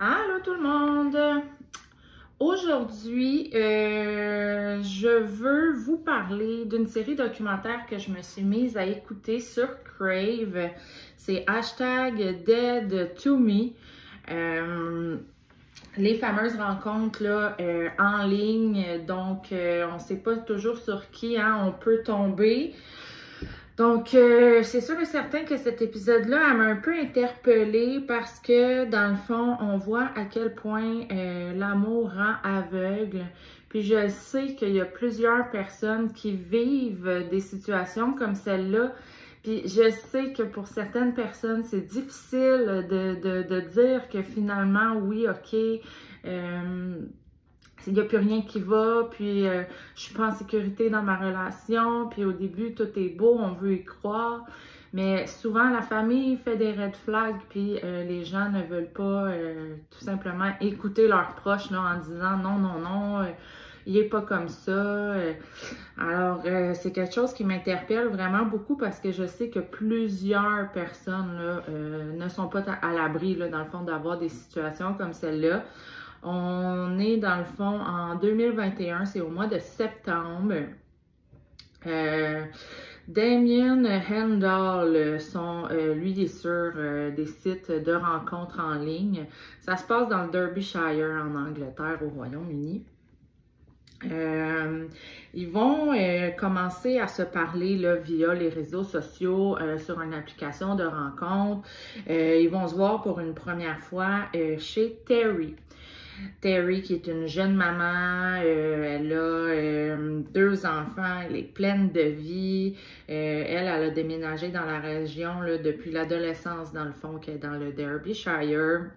Allô tout le monde! Aujourd'hui, je veux vous parler d'une série documentaire que je me suis mise à écouter sur Crave. C'est #DeadToMe. Les fameuses rencontres là, en ligne, donc on ne sait pas toujours sur qui on peut tomber. Donc, c'est sûr et certain que cet épisode-là, elle m'a un peu interpellée parce que, dans le fond, on voit à quel point l'amour rend aveugle. Puis je sais qu'il y a plusieurs personnes qui vivent des situations comme celle-là. Puis je sais que pour certaines personnes, c'est difficile de dire que finalement, oui, OK, il n'y a plus rien qui va, puis je suis pas en sécurité dans ma relation, puis au début, tout est beau, on veut y croire. Mais souvent, la famille fait des red flags, puis les gens ne veulent pas tout simplement écouter leurs proches là, en disant non, non, non, il n'est pas comme ça. Alors, c'est quelque chose qui m'interpelle vraiment beaucoup parce que je sais que plusieurs personnes là, ne sont pas à l'abri, là, dans le fond, d'avoir des situations comme celle-là. On est dans le fond en 2021, c'est au mois de septembre. Damien Handel, lui, il est sur des sites de rencontres en ligne. Ça se passe dans le Derbyshire, en Angleterre, au Royaume-Uni. Ils vont commencer à se parler là, via les réseaux sociaux sur une application de rencontre. Ils vont se voir pour une première fois chez Terry. Terry, qui est une jeune maman, elle a 2 enfants, elle est pleine de vie. Elle a déménagé dans la région là, depuis l'adolescence, dans le fond, qui est dans le Derbyshire.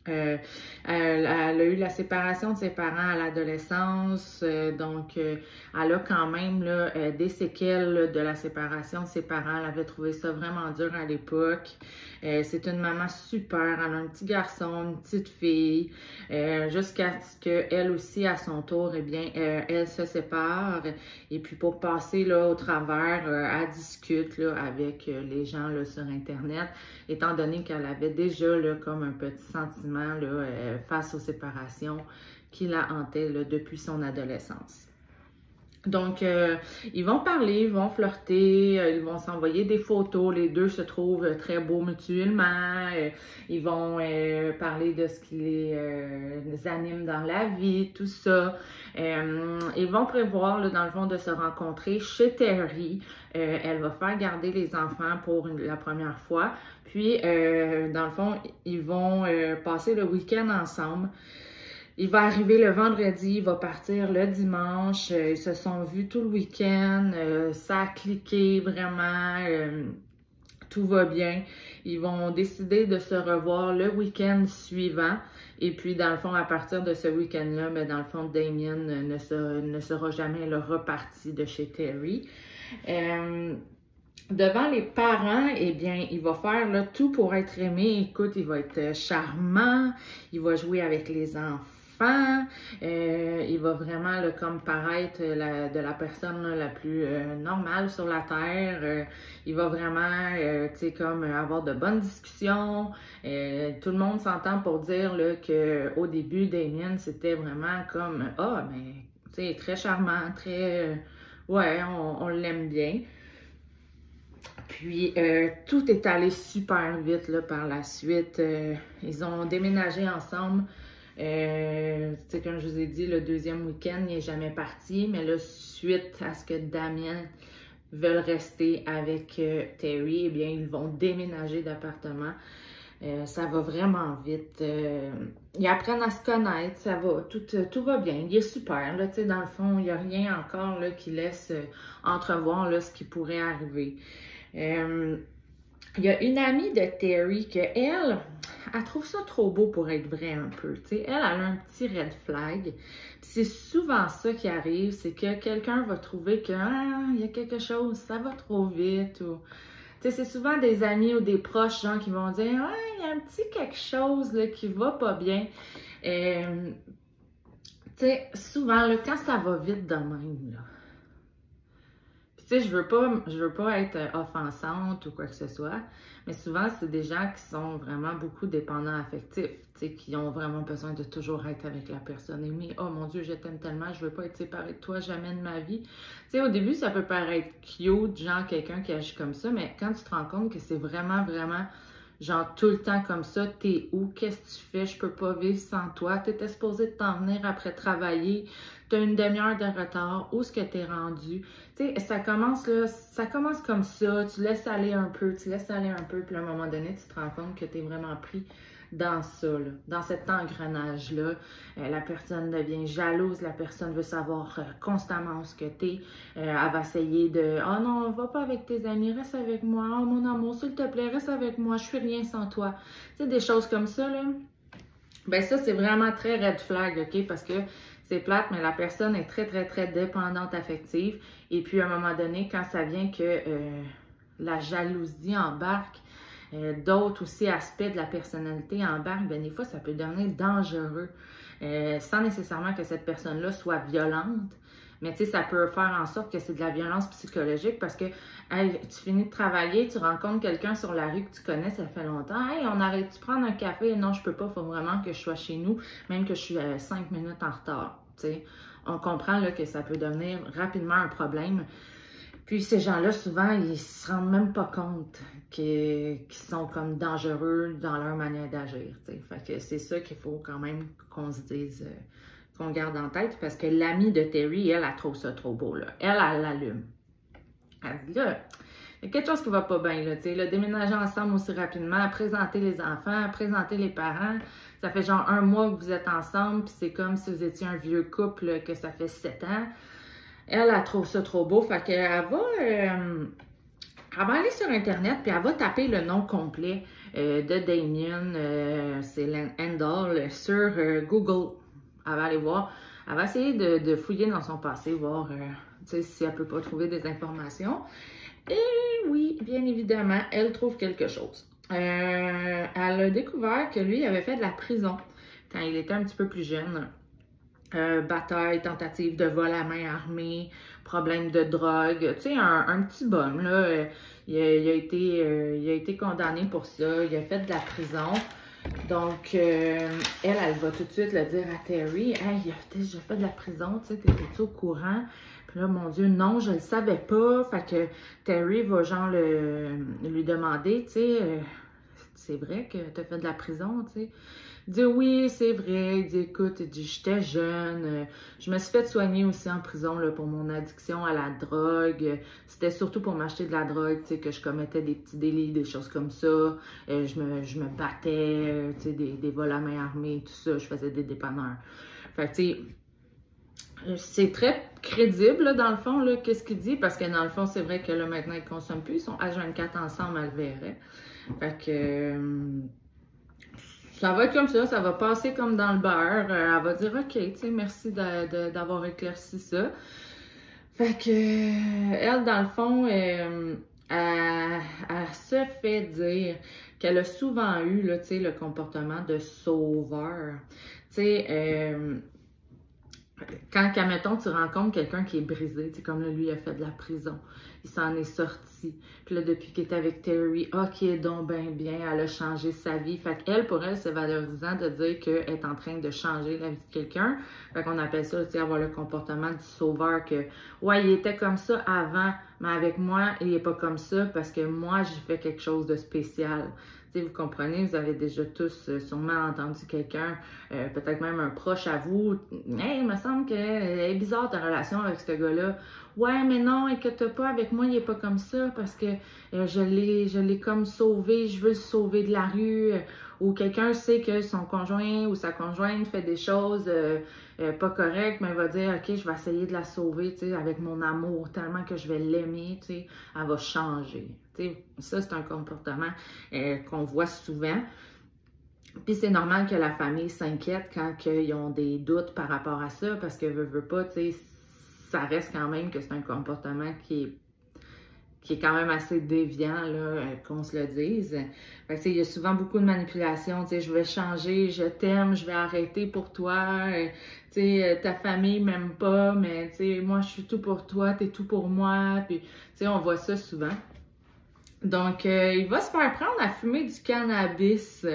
Elle a eu la séparation de ses parents à l'adolescence, donc elle a quand même là, des séquelles là, de la séparation de ses parents. Elle avait trouvé ça vraiment dur à l'époque. C'est une maman super, elle a un petit garçon, une petite fille, jusqu'à ce qu'elle aussi, à son tour, eh bien, elle se sépare. Et puis pour passer là, au travers, elle discute là, avec les gens là, sur Internet, étant donné qu'elle avait déjà là, comme un petit sentiment là, face aux séparations qui la hantaient là, depuis son adolescence. Donc, ils vont parler, ils vont flirter, ils vont s'envoyer des photos. Les deux se trouvent très beaux mutuellement. Ils vont parler de ce qui les anime dans la vie, tout ça. Ils vont prévoir, là, dans le fond, de se rencontrer chez Terry. Elle va faire garder les enfants pour la première fois. Puis, dans le fond, ils vont passer le week-end ensemble. Il va arriver le vendredi, il va partir le dimanche. Ils se sont vus tout le week-end. Ça a cliqué vraiment. Tout va bien. Ils vont décider de se revoir le week-end suivant. Et puis, dans le fond, à partir de ce week-end-là, ben, dans le fond, Damien ne sera jamais le reparti de chez Terry. Devant les parents, eh bien, il va faire là, tout pour être aimé. Écoute, il va être charmant, il va jouer avec les enfants. Il va vraiment là, comme paraître de la personne là, la plus normale sur la terre. Il va vraiment, tu sais, comme avoir de bonnes discussions. Tout le monde s'entend pour dire là, qu'au début, Damien, c'était vraiment comme « Ah, mais tu sais, très charmant, très... ouais, on l'aime bien. » Puis, tout est allé super vite là, par la suite. Ils ont déménagé ensemble. Comme je vous ai dit, le deuxième week-end, il n'est jamais parti. Mais là, suite à ce que Damien veulent rester avec Terry, eh bien, ils vont déménager d'appartement. Ça va vraiment vite. Ils apprennent à se connaître, ça va, tout va bien. Il est super, là, dans le fond, il n'y a rien encore là, qui laisse entrevoir là, ce qui pourrait arriver. Il y a une amie de Terry que elle trouve ça trop beau pour être vrai un peu. Elle a un petit red flag. C'est souvent ça qui arrive, c'est que quelqu'un va trouver que il y a quelque chose, ça va trop vite. Ou c'est souvent des amis ou des proches gens qui vont dire il y a un petit quelque chose là, qui va pas bien. Souvent, là, quand ça va vite de même, là, sais, je veux pas être offensante ou quoi que ce soit, mais souvent, c'est des gens qui sont vraiment beaucoup dépendants affectifs, tu sais, qui ont vraiment besoin de toujours être avec la personne aimée. Oh mon Dieu, je t'aime tellement, je veux pas être séparée de toi jamais de ma vie. Tu sais, au début, ça peut paraître cute, genre quelqu'un qui agit comme ça, mais quand tu te rends compte que c'est vraiment, vraiment genre tout le temps comme ça, t'es où? Qu'est-ce que tu fais? Je peux pas vivre sans toi. T'étais supposé de t'en venir après travailler. T'as une demi-heure de retard. Où est-ce que t'es rendu? Tu sais, ça commence là, ça commence comme ça. Tu laisses aller un peu, tu laisses aller un peu, puis à un moment donné, tu te rends compte que t'es vraiment pris dans ça, là, dans cet engrenage-là. La personne devient jalouse, la personne veut savoir constamment où ce que t'es. Elle va essayer de « Oh non, va pas avec tes amis, reste avec moi. Oh mon amour, s'il te plaît, reste avec moi, je suis rien sans toi. » Tu sais, des choses comme ça, là. Ben ça, c'est vraiment très red flag, OK? Parce que c'est plate, mais la personne est très, très, très dépendante affective. Et puis, à un moment donné, quand ça vient que la jalousie embarque, d'autres aussi aspects de la personnalité embarquent, ben des fois, ça peut devenir dangereux. Sans nécessairement que cette personne-là soit violente. Mais tu sais, ça peut faire en sorte que c'est de la violence psychologique parce que hey, tu finis de travailler, tu rencontres quelqu'un sur la rue que tu connais, ça fait longtemps. Hey, on arrête-tu prendre un café? Non, je peux pas, il faut vraiment que je sois chez nous, même que je suis 5 minutes en retard. Tu sais, on comprend là, que ça peut devenir rapidement un problème. Puis ces gens-là, souvent, ils se rendent même pas compte qu'ils sont comme dangereux dans leur manière d'agir. Fait que c'est ça qu'il faut quand même qu'on se dise, qu'on garde en tête, parce que l'amie de Terry, elle trouve ça trop beau, là. Elle l'allume. Elle dit là, il y a quelque chose qui va pas bien, là, tu sais, déménager ensemble aussi rapidement, présenter les enfants, présenter les parents. Ça fait genre 1 mois que vous êtes ensemble, puis c'est comme si vous étiez un vieux couple, là, que ça fait 7 ans. Elle trouve ça trop beau, fait qu'elle va aller sur Internet, puis elle va taper le nom complet de Damien, c'est Endall, sur Google. Elle va aller voir, elle va essayer de fouiller dans son passé, voir si elle peut pas trouver des informations. Et oui, bien évidemment, elle trouve quelque chose. Elle a découvert que lui avait fait de la prison quand il était un petit peu plus jeune. Bataille, tentative de vol à main armée, problème de drogue, tu sais, un petit bum, là, il a été condamné pour ça, il a fait de la prison. Donc, elle va tout de suite le dire à Terry, « Hey, il a déjà fait de la prison, tu sais, t'étais-tu au courant? » Puis là, mon Dieu, non, je le savais pas. Fait que Terry va genre lui demander, tu sais, c'est vrai que t'as fait de la prison, tu sais? Il dit oui, c'est vrai. Il dit écoute, j'étais jeune, je me suis fait soigner aussi en prison là, pour mon addiction à la drogue. C'était surtout pour m'acheter de la drogue, tu sais, que je commettais des petits délits, des choses comme ça. Je me battais, tu sais, des vols à main armée, tout ça. Je faisais des dépanneurs. Fait que, tu sais, c'est très crédible, là, dans le fond, là, qu'est-ce qu'il dit, parce que dans le fond, c'est vrai que là, maintenant, ils ne consomment plus. Ils sont H24 ensemble, elle le verrait. Fait que... ça va être comme ça va passer comme dans le beurre. Elle va dire, OK, tu sais, merci d'avoir éclairci ça. Fait que, elle, dans le fond, elle se fait dire qu'elle a souvent eu, là, tu sais, le comportement de sauveur. Tu sais, quand, admettons, tu rencontres quelqu'un qui est brisé, tu sais, comme là, lui, il a fait de la prison, il s'en est sorti. Puis là, depuis qu'il est avec Terry, qui est donc bien, elle a changé sa vie. Fait qu'elle, pour elle, c'est valorisant de dire qu'elle est en train de changer la vie de quelqu'un. Fait qu'on appelle ça, tu sais, avoir le comportement du sauveur, que, ouais, il était comme ça avant, mais avec moi, il est pas comme ça parce que moi, j'ai fait quelque chose de spécial. T'sais, vous comprenez, vous avez déjà tous sûrement entendu quelqu'un, peut-être même un proche à vous. Hey, il me semble qu'elle est bizarre ta relation avec ce gars-là. Ouais, mais non, inquiète pas, avec moi, il est pas comme ça parce que je l'ai comme sauvé, je veux le sauver de la rue. Ou quelqu'un sait que son conjoint ou sa conjointe fait des choses pas correctes, mais il va dire, OK, je vais essayer de la sauver, tu sais, avec mon amour, tellement que je vais l'aimer, tu sais, elle va changer. T'sais, ça, c'est un comportement qu'on voit souvent. Puis c'est normal que la famille s'inquiète quand ils ont des doutes par rapport à ça, parce que veut pas, tu sais, ça reste quand même que c'est un comportement qui est qui est quand même assez déviant, là, qu'on se le dise. Fait que, il y a souvent beaucoup de manipulation, je vais changer, je t'aime, je vais arrêter pour toi, ta famille m'aime pas, mais moi je suis tout pour toi, t'es tout pour moi, puis on voit ça souvent. Donc, il va se faire prendre à fumer du cannabis.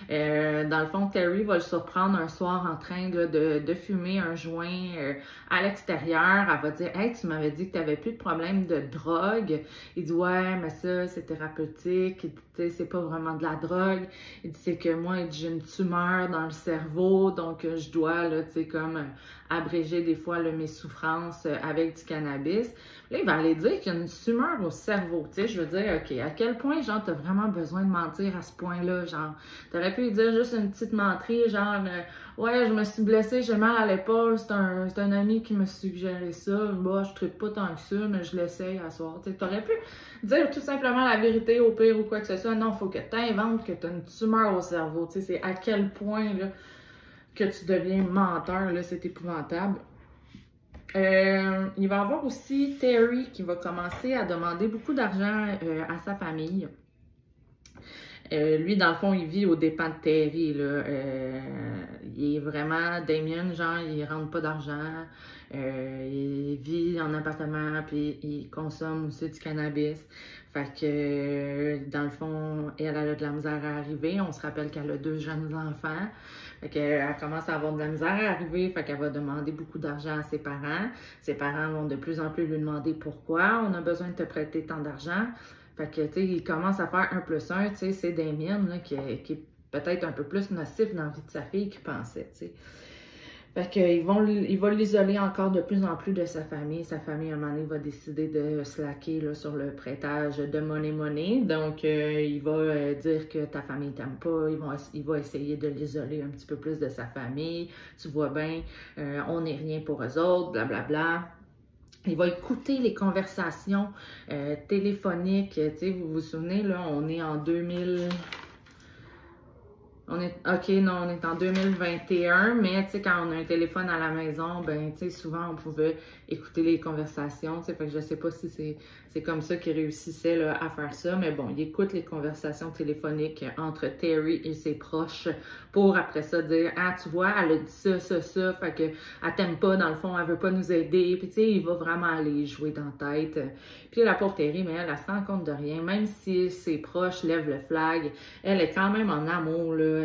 Dans le fond, Terry va le surprendre un soir en train là, de fumer un joint à l'extérieur. Elle va dire « Hey, tu m'avais dit que tu n'avais plus de problème de drogue. » Il dit « Ouais, mais ça, c'est thérapeutique. » Il dit « C'est pas vraiment de la drogue. » Il dit « C'est que moi, j'ai une tumeur dans le cerveau, donc je dois, là, comme abréger des fois là, mes souffrances avec du cannabis. » Là, il va aller dire qu'il y a une tumeur au cerveau. Je veux dire, OK, à quel point, genre, t'as vraiment besoin de mentir à ce point-là? Genre, t'aurais pu lui dire juste une petite menterie, genre, ouais, je me suis blessée, j'ai mal à l'épaule, c'est un ami qui m'a suggéré ça. Moi, je ne pas tant que ça, mais je l'essaye à soir. T'aurais pu dire tout simplement la vérité au pire ou quoi que ce soit. Non, il faut que tu inventes que tu as une tumeur au cerveau. C'est à quel point, là, que tu deviens menteur, là, c'est épouvantable. Il va y avoir aussi Terry qui va commencer à demander beaucoup d'argent à sa famille. Lui, dans le fond, il vit aux dépens de Terry. Là. Il est vraiment Damien, genre, il rentre pas d'argent. Il vit en appartement, puis il consomme aussi du cannabis. Fait que, dans le fond, elle a de la misère à arriver. On se rappelle qu'elle a 2 jeunes enfants. Fait qu'elle commence à avoir de la misère à arriver. Fait qu'elle va demander beaucoup d'argent à ses parents. Ses parents vont de plus en plus lui demander pourquoi on a besoin de te prêter tant d'argent. Fait que, tu sais, il commence à faire 1 + 1, tu sais, c'est Damien, là, qui est peut-être un peu plus nocif dans la vie de sa fille qu'il pensait, tu sais. Fait qu'il va l'isoler encore de plus en plus de sa famille. Sa famille, à un moment donné, va décider de slacker là, sur le prêtage de money. Donc, il va dire que ta famille t'aime pas. Il va essayer de l'isoler un petit peu plus de sa famille. Tu vois bien, on n'est rien pour eux autres, blablabla. Il va écouter les conversations téléphoniques. Tu sais, vous vous souvenez, là, on est en 2000... On est en 2021, mais tu sais, quand on a un téléphone à la maison, ben, tu sais, souvent, on pouvait écouter les conversations, tu sais, fait que je sais pas si c'est comme ça qu'il réussissait, là, à faire ça, mais bon, il écoute les conversations téléphoniques entre Terry et ses proches pour, après ça, dire, ah, tu vois, elle a dit ça, fait que elle t'aime pas, dans le fond, elle veut pas nous aider, puis tu sais, il va vraiment aller jouer dans la tête. Puis la pauvre Terry, mais elle se rend compte de rien, même si ses proches lèvent le flag, elle est quand même en amour, là.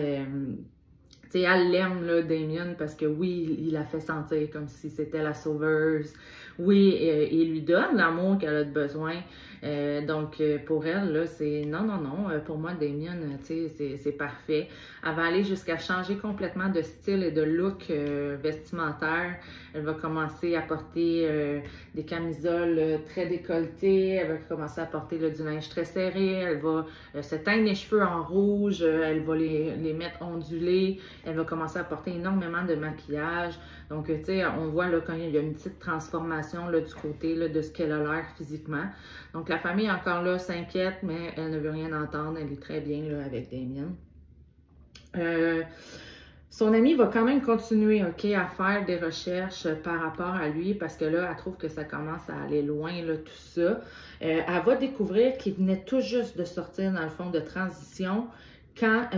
Elle l'aime, là, Damien, parce que oui, il la fait sentir comme si c'était la sauveuse. Oui, il lui donne l'amour qu'elle a besoin. Donc, pour elle, là, c'est non. Pour moi, Damien, c'est parfait. Elle va aller jusqu'à changer complètement de style et de look vestimentaire. Elle va commencer à porter des camisoles très décolletées. Elle va commencer à porter là, du linge très serré. Elle va se teindre les cheveux en rouge. Elle va les mettre ondulés. Elle va commencer à porter énormément de maquillage. Donc, tu sais, on voit là, quand il y a une petite transformation là, du côté là, de ce qu'elle a l'air physiquement. Donc, la famille encore là s'inquiète, mais elle ne veut rien entendre. Elle est très bien là, avec Damien. Son amie va quand même continuer, OK, à faire des recherches par rapport à lui parce que là, elle trouve que ça commence à aller loin, là, tout ça. Elle va découvrir qu'il venait tout juste de sortir, dans le fond, de transition quand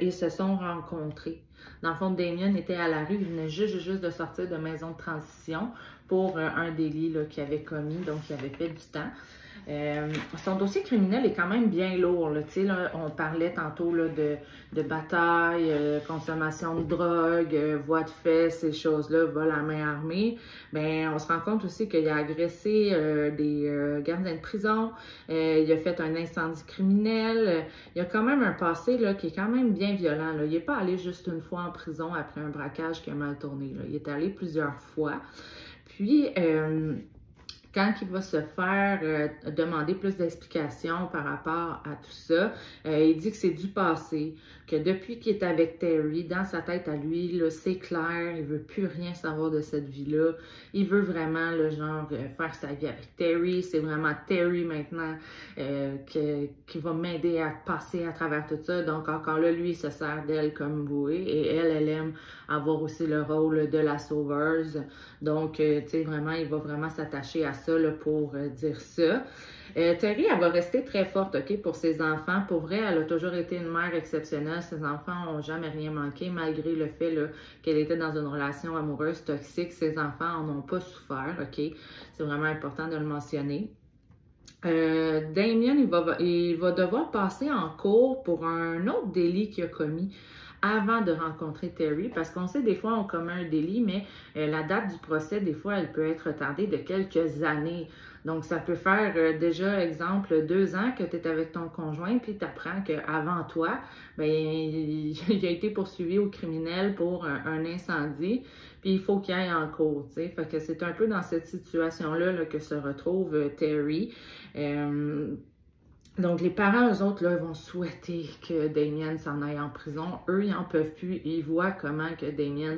ils se sont rencontrés. Dans le fond, Damien était à la rue, il venait juste de sortir de maison de transition pour un délit qu'il avait commis, donc il avait fait du temps. Son dossier criminel est quand même bien lourd. Là, on parlait tantôt là, de bataille, consommation de drogue, voies de fait, ces choses-là, vol à main armée. Ben, on se rend compte aussi qu'il a agressé des gardiens de prison, il a fait un incendie criminel. Il a quand même un passé là, qui est quand même bien violent. Là. Il n'est pas allé juste une fois en prison après un braquage qui a mal tourné. Là. Il est allé plusieurs fois. Puis, quand il va se faire demander plus d'explications par rapport à tout ça, il dit que c'est du passé, que depuis qu'il est avec Terry, dans sa tête à lui, c'est clair, il veut plus rien savoir de cette vie-là. Il veut vraiment, faire sa vie avec Terry. C'est vraiment Terry maintenant qui va m'aider à passer à travers tout ça. Donc encore là, lui, il se sert d'elle comme bouée et elle aime avoir aussi le rôle de la sauveuse. Donc, tu sais, vraiment, il va vraiment s'attacher à ça là, pour dire ça. Terry, elle va rester très forte, OK, pour ses enfants. Pour vrai, elle a toujours été une mère exceptionnelle. Ses enfants n'ont jamais rien manqué, malgré le fait qu'elle était dans une relation amoureuse toxique. Ses enfants n'en ont pas souffert, OK? C'est vraiment important de le mentionner. Damien, il va devoir passer en cours pour un autre délit qu'il a commis avant de rencontrer Terry, parce qu'on sait des fois on commet un délit, mais la date du procès, des fois, elle peut être retardée de quelques années. Donc, ça peut faire déjà, exemple, 2 ans que tu es avec ton conjoint, puis tu apprends qu'avant toi, ben, il a été poursuivi au criminel pour un incendie, puis il faut qu'il aille en cours, tu sais. Fait que c'est un peu dans cette situation-là là, que se retrouve Terry. Donc, les parents, eux autres, là, vont souhaiter que Damien s'en aille en prison. Eux, ils n'en peuvent plus. Ils voient comment que Damien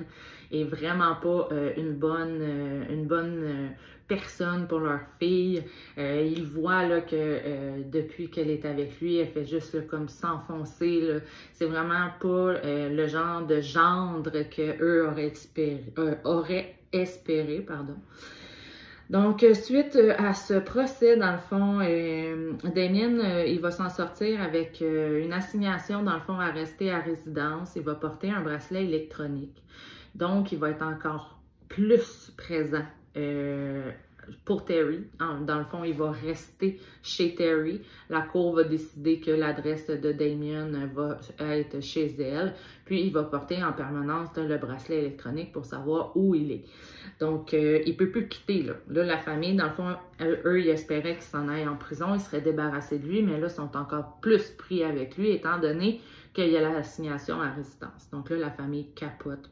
est vraiment pas une bonne personne pour leur fille. Ils voient là, que depuis qu'elle est avec lui, elle fait juste là, comme s'enfoncer. C'est vraiment pas le genre de gendre qu'eux auraient espéré, pardon. Donc, suite à ce procès, dans le fond, Damien, il va s'en sortir avec une assignation, dans le fond, à rester à résidence. Il va porter un bracelet électronique. Donc, il va être encore plus présent pour Terry. Dans le fond, il va rester chez Terry. La cour va décider que l'adresse de Damien va être chez elle. Puis, il va porter en permanence le bracelet électronique pour savoir où il est. Donc, il ne peut plus quitter. Là, la famille, dans le fond, eux, ils espéraient qu'il s'en aille en prison. Ils seraient débarrassés de lui, mais là, ils sont encore plus pris avec lui, étant donné qu'il y a l'assignation à résidence. Donc là, la famille capote.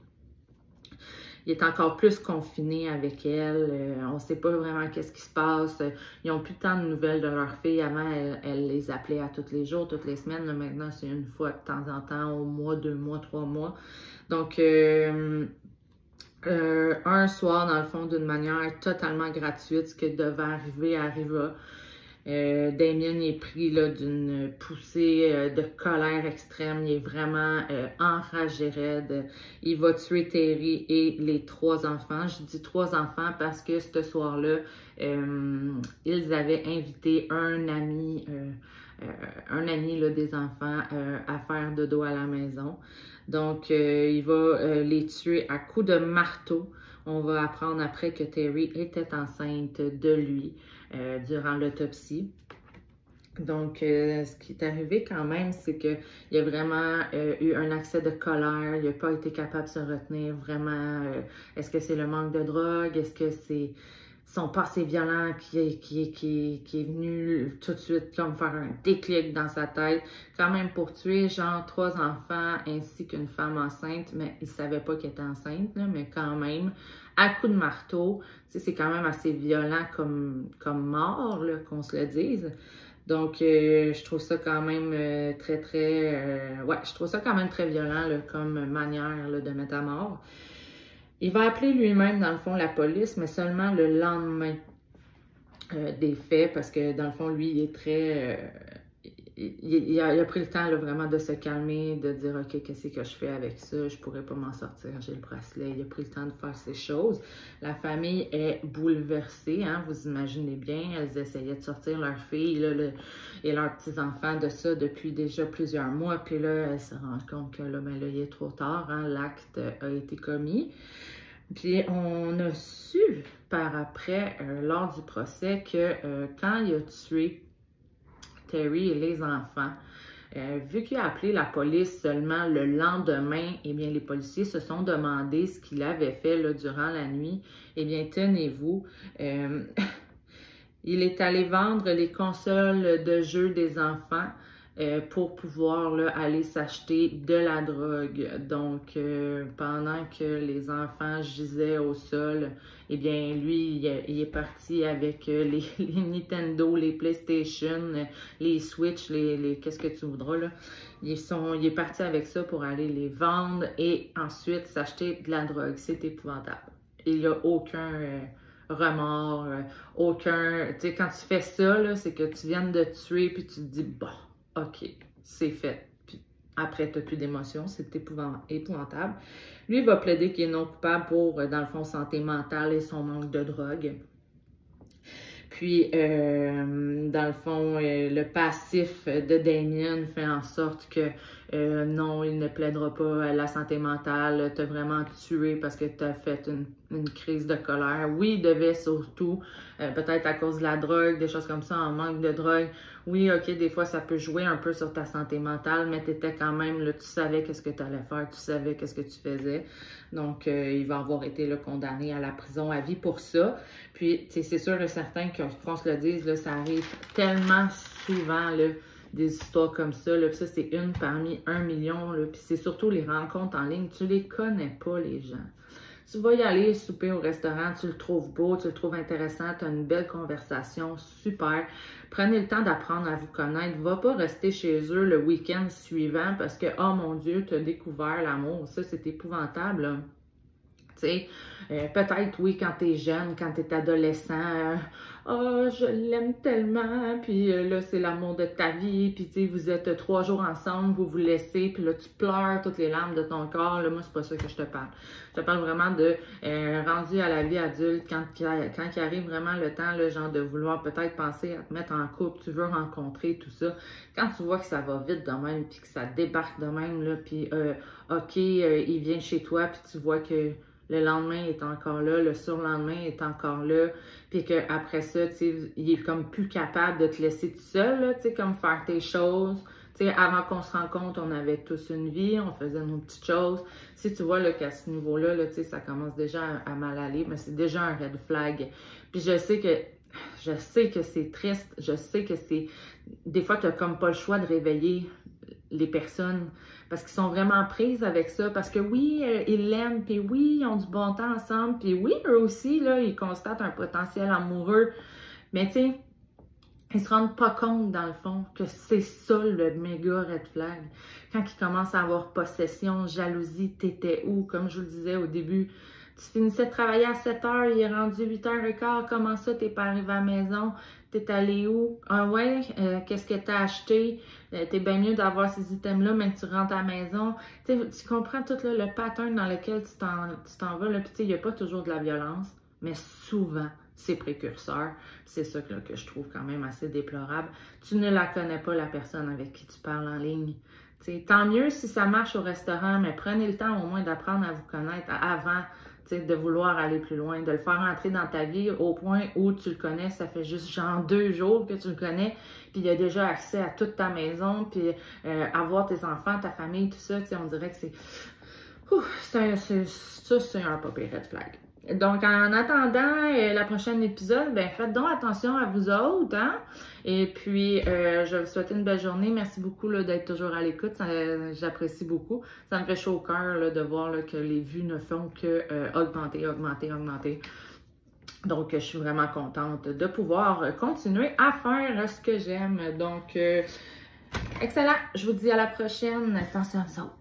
Il est encore plus confiné avec elle. On ne sait pas vraiment qu'est-ce qui se passe. Ils n'ont plus tant de nouvelles de leur fille. Avant, elle les appelait à tous les jours, toutes les semaines. Là, maintenant, c'est une fois de temps en temps, au mois, 2 mois, 3 mois. Donc, un soir, dans le fond, d'une manière totalement gratuite, ce qui devait arriver arriva. Damien est pris d'une poussée de colère extrême. Il est vraiment enragé raide. Il va tuer Terry et les 3 enfants. Je dis 3 enfants parce que ce soir-là, ils avaient invité un ami là, des enfants à faire dodo à la maison. Donc, il va les tuer à coups de marteau. On va apprendre après que Terry était enceinte de lui durant l'autopsie. Donc, ce qui est arrivé quand même, c'est qu'il y a vraiment eu un accès de colère. Il n'a pas été capable de se retenir vraiment. Est-ce que c'est le manque de drogue? Est-ce que c'est son passé violent qui est venu tout de suite comme faire un déclic dans sa tête? Quand même pour tuer genre 3 enfants ainsi qu'une femme enceinte, mais il ne savait pas qu'elle était enceinte, là, mais quand même, à coups de marteau, c'est quand même assez violent comme mort, là, qu'on se le dise. Donc, je trouve ça quand même je trouve ça quand même très violent là, comme manière là, de mettre à mort. Il va appeler lui-même, dans le fond, la police, mais seulement le lendemain des faits, parce que, dans le fond, lui, il est très... il a pris le temps là, vraiment de se calmer, de dire « OK, qu'est-ce que je fais avec ça? Je pourrais pas m'en sortir, j'ai le bracelet. » Il a pris le temps de faire ces choses. La famille est bouleversée, hein, vous imaginez bien. Elles essayaient de sortir leur fille là, et leurs petits-enfants de ça depuis déjà plusieurs mois. Puis là, elles se rendent compte que là, ben, là il est trop tard, hein, l'acte a été commis. Puis on a su par après, lors du procès, que quand il a tué Terry et les enfants, vu qu'il a appelé la police seulement le lendemain, eh bien, les policiers se sont demandé ce qu'il avait fait là, durant la nuit. Eh bien, tenez-vous, il est allé vendre les consoles de jeux des enfants pour pouvoir là, aller s'acheter de la drogue. Donc, pendant que les enfants gisaient au sol, eh bien, lui, il est parti avec les Nintendo, les PlayStation, les Switch, qu'est-ce que tu voudras, là. Il est parti avec ça pour aller les vendre et ensuite s'acheter de la drogue. C'est épouvantable. Il n'y a aucun remords, aucun... Tu sais, quand tu fais ça, là, c'est que tu viens de tuer puis tu te dis, bon, OK, c'est fait. Puis après, tu n'as plus d'émotion, c'est épouvantable. Lui, il va plaider qu'il est non coupable pour, dans le fond, santé mentale et son manque de drogue. Puis, dans le fond, le passif de Damien fait en sorte que non, il ne plaidera pas à la santé mentale, t'as vraiment tué parce que t'as fait une crise de colère. Oui, il devait surtout, peut-être à cause de la drogue, des choses comme ça, en manque de drogue. Oui, ok, des fois, ça peut jouer un peu sur ta santé mentale, mais t'étais quand même, là, tu savais qu'est-ce que tu allais faire, tu savais qu'est-ce que tu faisais. Donc, il va avoir été là, condamné à la prison à vie pour ça. Puis, c'est sûr et certain qu'on se le dise, là, ça arrive tellement souvent, là, des histoires comme ça. Là, puis ça, c'est une parmi 1 million. Là, puis c'est surtout les rencontres en ligne. Tu les connais pas, les gens. Tu vas y aller souper au restaurant, tu le trouves beau, tu le trouves intéressant, tu as une belle conversation, super. Prenez le temps d'apprendre à vous connaître. Va pas rester chez eux le week-end suivant parce que, oh mon Dieu, tu as découvert l'amour. Ça, c'est épouvantable, là. Tu sais, peut-être, oui, quand t'es jeune, quand t'es adolescent, oh, je l'aime tellement, puis là, c'est l'amour de ta vie, puis tu sais, vous êtes 3 jours ensemble, vous vous laissez, puis là, tu pleures toutes les larmes de ton corps. Là, moi, c'est pas ça que je te parle. Je te parle vraiment de rendu à la vie adulte, quand il arrive vraiment le temps, le genre de vouloir peut-être penser à te mettre en couple, tu veux rencontrer, tout ça. Quand tu vois que ça va vite de même, puis que ça débarque de même, là, puis OK, il vient chez toi, puis tu vois que le lendemain est encore là, le surlendemain est encore là, puis qu'après ça, tu sais, il est comme plus capable de te laisser tout seul, là, tu sais, comme faire tes choses. Tu sais, avant qu'on se rencontre, on avait tous une vie, on faisait nos petites choses. Si tu vois là, qu'à ce niveau-là, là, tu sais, ça commence déjà à mal aller, mais c'est déjà un red flag. Puis je sais que c'est triste, je sais que c'est... Des fois, tu n'as comme pas le choix de réveiller les personnes parce qu'ils sont vraiment prises avec ça, parce que oui, ils l'aiment, puis oui, ils ont du bon temps ensemble, puis oui, eux aussi, là, ils constatent un potentiel amoureux, mais tu sais, ils se rendent pas compte, dans le fond, que c'est ça le méga red flag. Quand ils commencent à avoir possession, jalousie, t'étais où, comme je vous le disais au début, tu finissais de travailler à 7 heures, il est rendu 8h15, comment ça, t'es pas arrivé à la maison? T'es allé où? Ah ouais, qu'est-ce que t'as acheté? T'es bien mieux d'avoir ces items-là, mais que tu rentres à la maison. Tu comprends tout là, le pattern dans lequel tu t'en vas. Là. Puis il n'y a pas toujours de la violence, mais souvent, c'est précurseur. C'est ça que je trouve quand même assez déplorable. Tu ne la connais pas, la personne avec qui tu parles en ligne. T'sais, tant mieux si ça marche au restaurant, mais prenez le temps au moins d'apprendre à vous connaître avant de vouloir aller plus loin, de le faire entrer dans ta vie au point où tu le connais, ça fait juste genre 2 jours que tu le connais, puis il y a déjà accès à toute ta maison, puis avoir tes enfants, ta famille, tout ça, on dirait que c'est un pas pire red flag. Donc, en attendant la prochaine épisode, ben faites donc attention à vous autres, hein? Et puis, je vous souhaite une belle journée. Merci beaucoup d'être toujours à l'écoute. J'apprécie beaucoup. Ça me fait chaud au cœur là, de voir là, que les vues ne font que augmenter. Donc, je suis vraiment contente de pouvoir continuer à faire ce que j'aime. Donc, excellent. Je vous dis à la prochaine. Attention à vous autres.